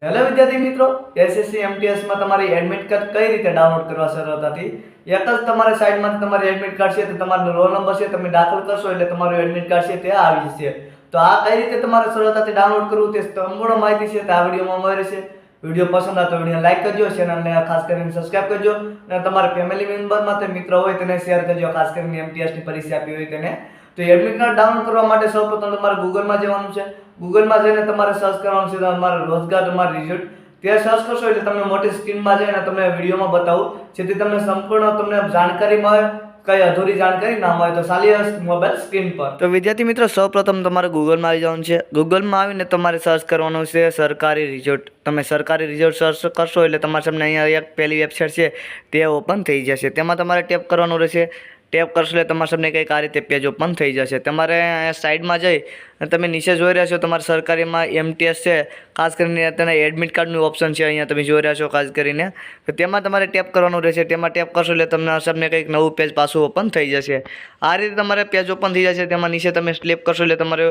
Hello વિદ્યાર્થી મિત્રો, SSC એમટીએસમાં તમારી એડમિટ કાર્ડ કઈ રીતે ડાઉનલોડ કરવા સરળતાથી એક જ તમારી સાઈડમાંથી તમારી એડમિટ કાર્ડ છે તે તમારો રોલ નંબર છે તમે દાખલ કરશો એટલે તમારું એડમિટ કાર્ડ છે તે આવી જશે। તો આ કઈ રીતે તમારે સરળતાથી ડાઉનલોડ કરવું તે સંપૂર્ણ માહિતી છે તે આ વિડીયોમાં મળી રહેશે। વિડીયો પસંદ આવે તો વિડીયોને લાઈક કરજો, ચેનલને ખાસ કરીને સબસ્ક્રાઇબ કરજો અને તમારા ફેમિલી મેમ્બરમાં તે મિત્ર હોય તેને શેર કરજો, ખાસ કરીને એમટીએસની પરીક્ષા આપી હોય તેને। તો એડમિટ કાર્ડ ડાઉનલોડ કરવા માટે સૌપ્રથમ તમારે ગૂગલમાં જવાનું છે। ગૂગલમાં જઈને તમારે સર્ચ કરવાનું છે તમારો રોજગાર તમારું રિઝલ્ટ। તે સર્ચ કરશો એટલે તમને મોટી સ્ક્રીનમાં જઈને તમને વિડીયોમાં બતાવું જેથી તમને સંપૂર્ણ તમને જાણકારી મળે, કઈ અધૂરી જાણકારી ના મળે તો ચાલી મોબાઈલ સ્ક્રીન પર। તો વિદ્યાર્થી મિત્રો સૌપ્રથમ તમારે ગૂગલમાં આવી જવાનું છે। ગૂગલમાં આવીને તમારે સર્ચ કરવાનું છે સરકારી રિઝલ્ટ। તમે સરકારી રિઝલ્ટ સર્ચ કરશો એટલે તમારા સામે અહીંયા એક પહેલી વેબસાઇટ છે તે ઓપન થઈ જશે। તેમાં તમારે ટેપ કરવાનું રહેશે। ટેપ કરશો એટલે તમારા સામે કંઈક આ રીતે પેજ ઓપન થઈ જશે। તમારે સાઈડમાં જઈ અને તમે નીચે જોઈ રહ્યા છો તમારા સરકારીમાં એમટીએસ છે, ખાસ કરીને તેના એડમિટ કાર્ડનું ઓપ્શન છે અહીંયા તમે જોઈ રહ્યા છો ખાસ કરીને। તો તેમાં તમારે ટેપ કરવાનું રહેશે। તેમાં ટેપ કરશો એટલે તમારા સામે કંઈક નવું પેજ પાછું ઓપન થઈ જશે। આ રીતે તમારે પેજ ઓપન થઈ જશે। તેમાં નીચે તમે સ્લીપ કરશો એટલે તમારે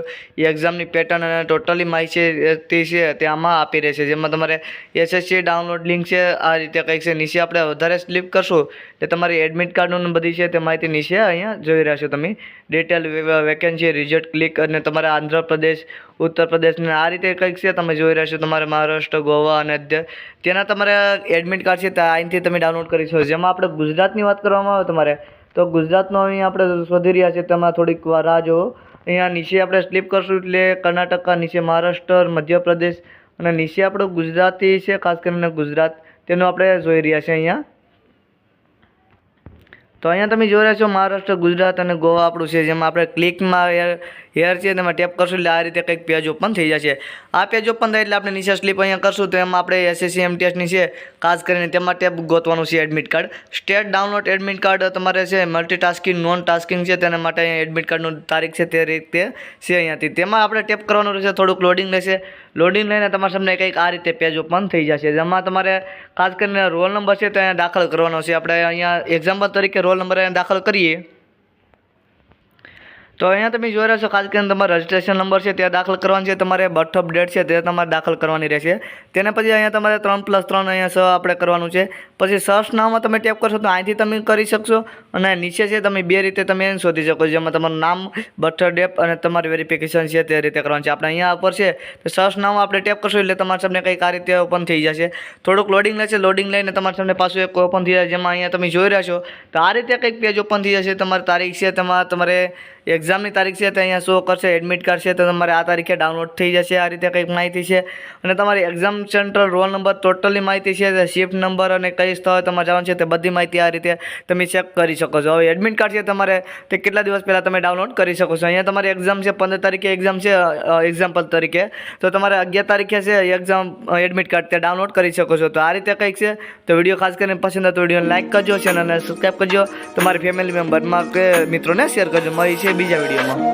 એક્ઝામની પેટર્ન અને ટોટલી માહિતી છે તે આમાં આપી રહેશે, જેમાં તમારે એસએસસી ડાઉનલોડ લિંક છે આ રીતે કંઈક છે। નીચે આપણે વધારે સ્લીપ કરશું એટલે તમારી એડમિટ કાર્ડનું બધી છે તે માહિતી નીચે અહીંયા જોઈ રહ્યા છો તમે। ડિટેલ વેકેન્સી રિઝલ્ટ ક્લિક અને તમારા આંધ્રપ્રદેશ, ઉત્તર પ્રદેશ ને આ રીતે કંઈક છે તમે જોઈ રહ્યા છો। તમારે મહારાષ્ટ્ર, ગોવા અને તેના તમારે એડમિટ કાર્ડ છે તે અહીંથી તમે ડાઉનલોડ કરી શકો। જેમાં આપણે ગુજરાતની વાત કરવામાં આવે તમારે તો ગુજરાતનો અહીંયા આપણે શોધી રહ્યા છીએ, તેમાં થોડીક વાર રાહ જુઓ। અહીંયા નીચે આપણે સ્લીપ કરશું એટલે કર્ણાટકા, નીચે મહારાષ્ટ્ર, મધ્યપ્રદેશ અને નીચે આપણું ગુજરાતી છે, ખાસ કરીને ગુજરાત તેનું આપણે જોઈ રહ્યા છીએ અહીંયા। તો અહીંયા તમે જોઈ રહ્યા છો મહારાષ્ટ્ર, ગુજરાત અને ગોવા આપણું છે, જેમાં આપણે ક્લિકમાં હેર છે તેમાં ટેપ કરશું એટલે આ રીતે કંઈક પેજ ઓપન થઈ જશે। આ પેજ ઓપન થાય એટલે આપણે નીચે સ્લીપ અહીંયા કરશું તો એમાં આપણે એસએસસી એમટીએસની છે ખાસ કરીને તેમાં ટેપ ગોતવાનું છે admit card. State download admit card તમારે છે મલ્ટીટાસ્કિંગ નોન ટાસ્કિંગ છે તેના માટે અહીંયા એડમિટ કાર્ડનું તારીખ છે તે રીતે છે અહીંયાથી તેમાં આપણે ટેપ કરવાનું રહેશે। થોડુંક લોડિંગ લેશે। લોડિંગ લઈને તમારા સામે કંઈક આ રીતે પેજ ઓપન થઈ જશે, જેમાં તમારે ખાસ કરીને રોલ નંબર છે તે અહીંયા દાખલ કરવાનો છે। આપણે અહીંયા એક્ઝામ્પલ તરીકે રોલ નંબર અહીંયા દાખલ કરીએ તો અહીંયા તમે જોઈ રહ્યા છો ખાસ કરીને તમારો રજિસ્ટ્રેશન નંબર છે તે દાખલ કરવાનો છે, તમારે બર્થ ઓફ ડેટ છે તે તમારે દાખલ કરવાની રહેશે। તેને પછી અહીંયા તમારે 3+3 અહીંયા આપણે કરવાનું છે। પછી સર્ચ નામમાં તમે ટેપ કરશો તો અહીંથી તમે કરી શકશો અને નીચે છે તમે બે રીતે તમે શોધી શકો, જેમાં તમારું નામ, બર્થ ડેટ અને તમારી વેરિફિકેશન છે તે રીતે કરવાનું છે। આપણે અહીંયા ઉપર છે તો સર્ચ નામ આપણે ટેપ કરશું એટલે તમારા સામે કંઈક આ રીતે ઓપન થઈ જશે। થોડુંક લોડિંગ લેશે। લોડિંગ લઈને તમારા સામે પાછું એક ઓપન થઈ જાય, જેમાં અહીંયા તમે જોઈ રહ્યા છો તો આ રીતે કંઈક પેજ ઓપન થઈ જશે। તમારી તારીખ છે તેમાં તમારે એક્ઝામની તારીખ છે તે અહીંયા શો કરશે। એડમિટ કાર્ડ છે તો તમારે આ તારીખે ડાઉનલોડ થઈ જશે। આ રીતે કંઈક માહિતી છે અને તમારી exam centre, roll number, totally માહિતી છે, શિફ્ટ નંબર અને કઈ સ્થળે તમારે જવાનું છે તે બધી માહિતી આ રીતે તમે ચેક કરી શકો છો। હવે એડમિટ કાર્ડ છે તમારે તે કેટલા દિવસ પહેલાં તમે ડાઉનલોડ કરી શકો છો। અહીંયા તમારી એક્ઝામ છે 15 તારીખે એક્ઝામ છે એક્ઝામ્પલ તરીકે, તો તમારે 11 તારીખે છે એક્ઝામ એડમિટ કાર્ડ તે ડાઉનલોડ કરી શકો છો। તો આ રીતે કંઈક છે। તો વિડીયો ખાસ કરીને પસંદ આવે તો વિડીયોને લાઈક કરજો, ચેનલને સબસ્ક્રાઈબ કરજો, તમારી ફેમિલી મેમ્બરમાં કે મિત્રોને શેર કરજો। મળી છે બીજા વિડીયોમાં।